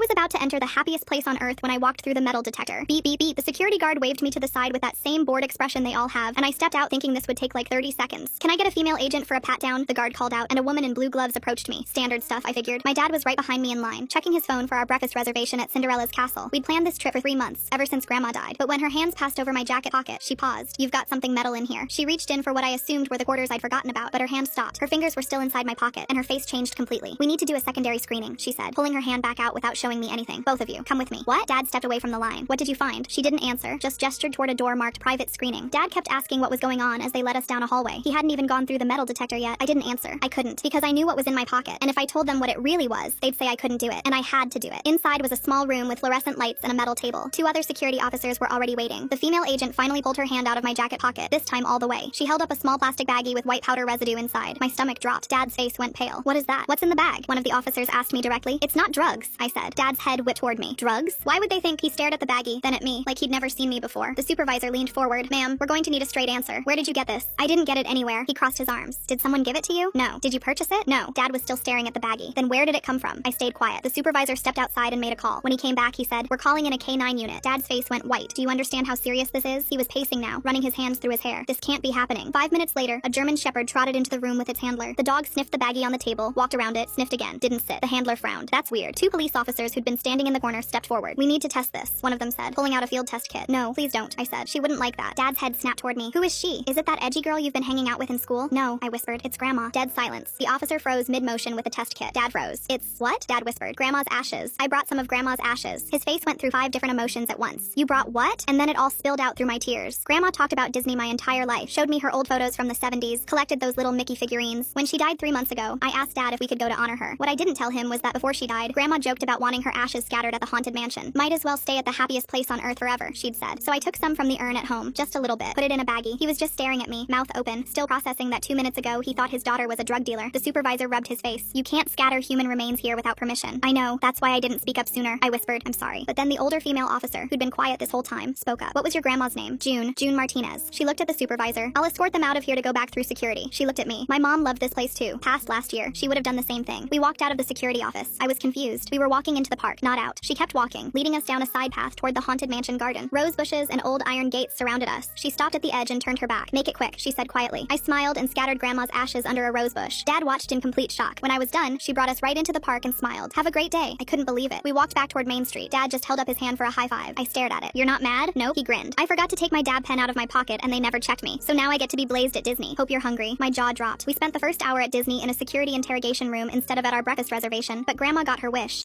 was about to enter the happiest place on earth when I walked through the metal detector. Beep, beep, beep. The security guard waved me to the side with that same bored expression they all have, and I stepped out thinking this would take like 30 seconds. Can I get a female agent for a pat down? The guard called out, and a woman in blue gloves approached me. Standard stuff, I figured. My dad was right behind me in line, checking his phone for our breakfast reservation at Cinderella's castle. We'd planned this trip for 3 months, ever since Grandma died. But when her hands passed over my jacket pocket, she paused. You've got something metal in here. She reached in for what I assumed were the quarters I'd forgotten about, but her hand stopped. Her fingers were still inside my pocket, and her face changed completely. We need to do a secondary screening, she said, pulling her hand back out without showing me anything. Both of you, come with me. What? Dad stepped away from the line. What did you find? She didn't answer, just gestured toward a door marked private screening. Dad kept asking what was going on as they led us down a hallway. He hadn't even gone through the metal detector yet. I didn't answer. I couldn't, because I knew what was in my pocket, and if I told them what it really was, they'd say I couldn't do it, and I had to do it. Inside was a small room with fluorescent lights and a metal table. 2 other security officers were already waiting. The female agent finally pulled her hand out of my jacket pocket, this time all the way. She held up a small plastic baggie with white powder residue inside. My stomach dropped. Dad's face went pale. What is that? What's in the bag? One of the officers asked me directly. It's not drugs, I said. Dad's head whipped toward me. Drugs? Why would they think? He stared at the baggie, then at me, like he'd never seen me before. The supervisor leaned forward. Ma'am, we're going to need a straight answer. Where did you get this? I didn't get it anywhere. He crossed his arms. Did someone give it to you? No. Did you purchase it? No. Dad was still staring at the baggie. Then where did it come from? I stayed quiet. The supervisor stepped outside and made a call. When he came back, he said, we're calling in a K9 unit. Dad's face went white. Do you understand how serious this is? He was pacing now, running his hands through his hair. This can't be happening. 5 minutes later, a German shepherd trotted into the room with its handler. The dog sniffed the baggie on the table, walked around it, sniffed again, didn't sit. The handler frowned. That's weird. 2 police officers who'd been standing in the corner stepped forward. We need to test this, one of them said, pulling out a field test kit. No, please don't, I said. She wouldn't like that. Dad's head snapped toward me. Who is she? Is it that edgy girl you've been hanging out with in school? No, I whispered. It's Grandma. Dead silence. The officer froze mid-motion with the test kit. Dad froze. It's what? Dad whispered. Grandma's ashes. I brought some of Grandma's ashes. His face went through 5 different emotions at once. You brought what? And then it all spilled out through my tears. Grandma talked about Disney my entire life, showed me her old photos from the 70s, collected those little Mickey figurines. When she died 3 months ago, I asked Dad if we could go to honor her. What I didn't tell him was that before she died, Grandma joked about wanting her ashes scattered at the haunted mansion. Might as well stay at the happiest place on earth forever, she'd said. So I took some from the urn at home, just a little bit, put it in a baggie. He was just staring at me, mouth open, still processing that 2 minutes ago he thought his daughter was a drug dealer. The supervisor rubbed his face. You can't scatter human remains here without permission. I know, that's why I didn't speak up sooner, I whispered. I'm sorry. But then the older female officer, who'd been quiet this whole time, spoke up. What was your grandma's name? June Martinez. She looked at the supervisor. I'll escort them out of here to go back through security. She looked at me. My mom loved this place too. Passed last year. She would have done the same thing. We walked out of the security office. I was confused. We were walking into the park, not out. She kept walking, leading us down a side path toward the haunted mansion garden. Rose bushes and old iron gates surrounded us. She stopped at the edge and turned her back. Make it quick, she said quietly. I smiled and scattered Grandma's ashes under a rose bush. Dad watched in complete shock. When I was done, she brought us right into the park and smiled. Have a great day. I couldn't believe it. We walked back toward Main Street. Dad just held up his hand for a high five. I stared at it. You're not mad? Nope. He grinned. I forgot to take my dab pen out of my pocket and they never checked me. So now I get to be blazed at Disney. Hope you're hungry. My jaw dropped. We spent the first hour at Disney in a security interrogation room instead of at our breakfast reservation, but Grandma got her wish.